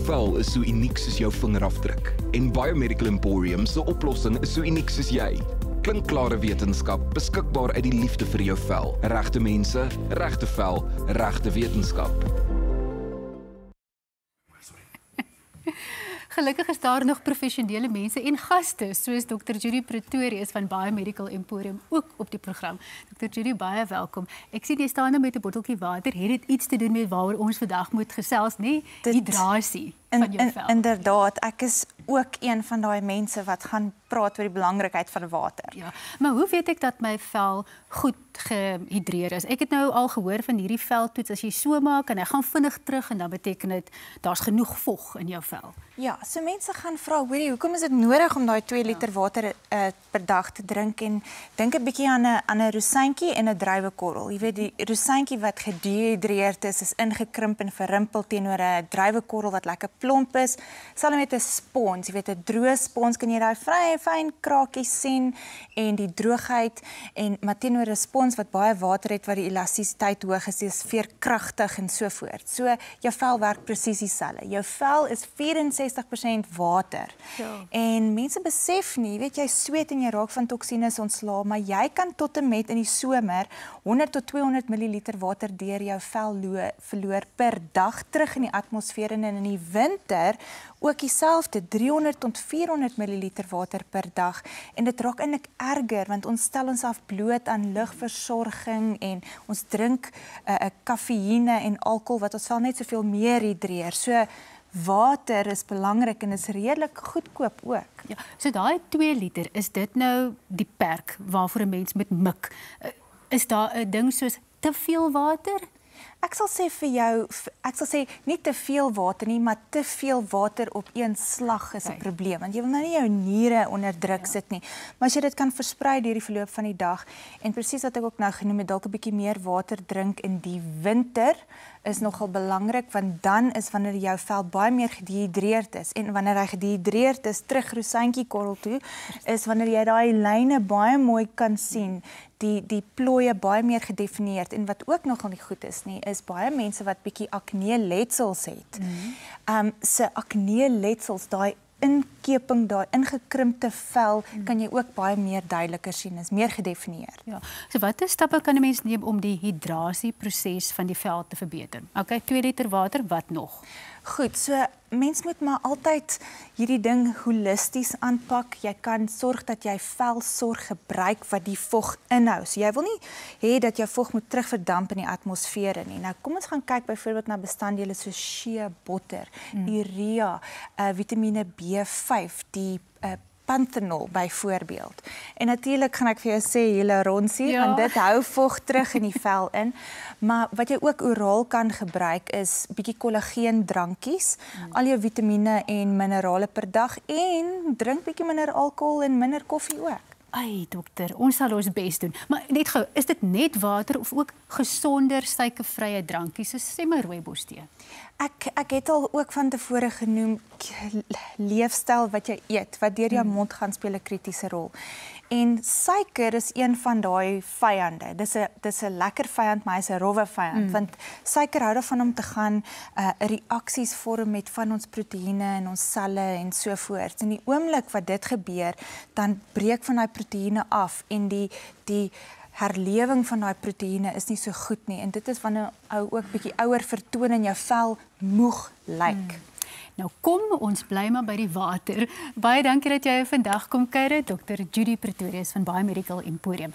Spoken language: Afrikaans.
vel is so uniek soos jou vingerafdruk. En Biomedical Emporium se oplossing is so uniek soos jy. Klinkklare wetenskap, beskikbaar uit die liefde vir jou vel. Regte mense, regte vel, regte wetenskap. Gelukkig is daar nog professionele mense en gaste, soos Dr. Judy Pretorius van Biomedical Emporium ook op die program. Dr. Judy, baie welkom. Ek sien jy staan nou met 'n botteltjie water. Het dit iets te doen met waaroor ons vandag moet gesels, nee? Hydrasie van jou vel. Inderdaad, ek is ook een van daai mense wat gaan praat oor die belangrikheid van water. Ja, maar hoe weet ek dat my vel goed gehidreer is? Ek het nou al gehoor van hierdie veltoets, as jy so maak en hy gaan vinnig terug en dan beteken dit daar's genoeg vog in jou vel. Ja, so mense gaan vra, hoorie, hoekom is dit nodig om daai 2 liter water per dag te drink? En dink 'n bietjie aan 'n rosientjie en 'n druiwekorrel. Jy weet, die rosientjie wat gedehidreerd is ingekrimp en verrimpel teenoor 'n druiwekorrel wat lekker plomp is. Sal met 'n spons, jy weet, 'n droë spons kan jy daai fyn krakies sien en die droogheid maar teenoor 'n spons wat baie water het wat die elastisiteit hoog is veerkragtig en so voort. So jou vel werk presies dieselfde. Jou vel is 64% water. Ja. En mense besef nie, weet jy sweet en jy raak van toksines ontslae, maar jy kan tot en met in die somer 100 tot 200 ml water deur jou vel verloor per dag terug in die atmosfeer en in die winter ook dieselfde 300 tot 400 ml water per dag. En dit raak eintlik erger want ons stel ons af bloot aan lugversorging en ons drink kafeïne en alkohol wat ons vel net soveel meer hidreer. So water is belangrik en is redelik goedkoop ook. Ja, so daai 2 liter, is dit nou die perk waarvoor 'n mens moet mik? Is daar 'n ding soos te veel water? Ek sal sê vir jou, ek sal sê nie te veel water nie, maar te veel water op een slag is 'n probleem, want jy wil nou nie jou niere onder druk sit nie. Maar as jy dit kan versprei deur die verloop van die dag en presies wat ek ook nou genoem het, dalk 'n bietjie meer water drink in die winter is nogal belangrik, want dan is wanneer jou vel baie meer gedehidreerd is en wanneer hy gedehidreerd is, terug rosientjiekorrel toe, is wanneer jy daai lyne baie mooi kan sien, die plooie baie meer gedefinieerd en wat ook nogal nie goed is nie, is baie mense wat bietjie akne-letsels het. Se akne-letsels, daai inkeping, daai ingekrimpte vel, kan jy ook baie meer duideliker sien, is meer gedefinieerd. Ja. So watter stappe kan 'n mens neem om die hidrasieproses van die vel te verbeter? Okay, 2 liter water, wat nog? Goed, so mens moet maar altyd hierdie ding holisties aanpak. Jy kan sorg dat jy velsorg gebruik wat die vog inhou. So jy wil nie hê dat jou vog moet terugverdamp in die atmosfeer nie. Nou kom ons gaan kyk byvoorbeeld na bestanddele soos shea butter, urea, Vitamiene B5, die panthenol byvoorbeeld. En natuurlik gaan ek vir jou sê hyaluronsie, want dit hou vog terug in die vel in. Maar wat jy ook oraal kan gebruik is bietjie kollageen drankies, al jou vitamiene en minerale per dag en drink bietjie minder alkohol en minder koffie ook. Ai dokter, ons sal ons bes doen. Maar net gou, is dit net water of ook gesonder suikervrye drankies, soos sê maar rooibos tee? Ek het al ook van tevore genoem leefstyl wat jy eet, wat deur jou mond gaan speel 'n kritiese rol. En suiker is een van daai vyande. Dis 'n lekker vyand, maar hy's 'n rowwe vyand, want suiker hou daarvan om te gaan reaksies vorm met van ons proteïene en ons selle en so voort. In die oomblik wat dit gebeur, dan breek van daai proteïene af en die herlewing van daai proteïene is nie so goed nie en dit is wanneer ou ook bietjie ouer vertoon en jou vel moeg lyk. Nou kom, ons bly maar by die water. Baie dankie dat jy vandag kom kuier, Dr. Judy Pretorius van Biomedical Emporium.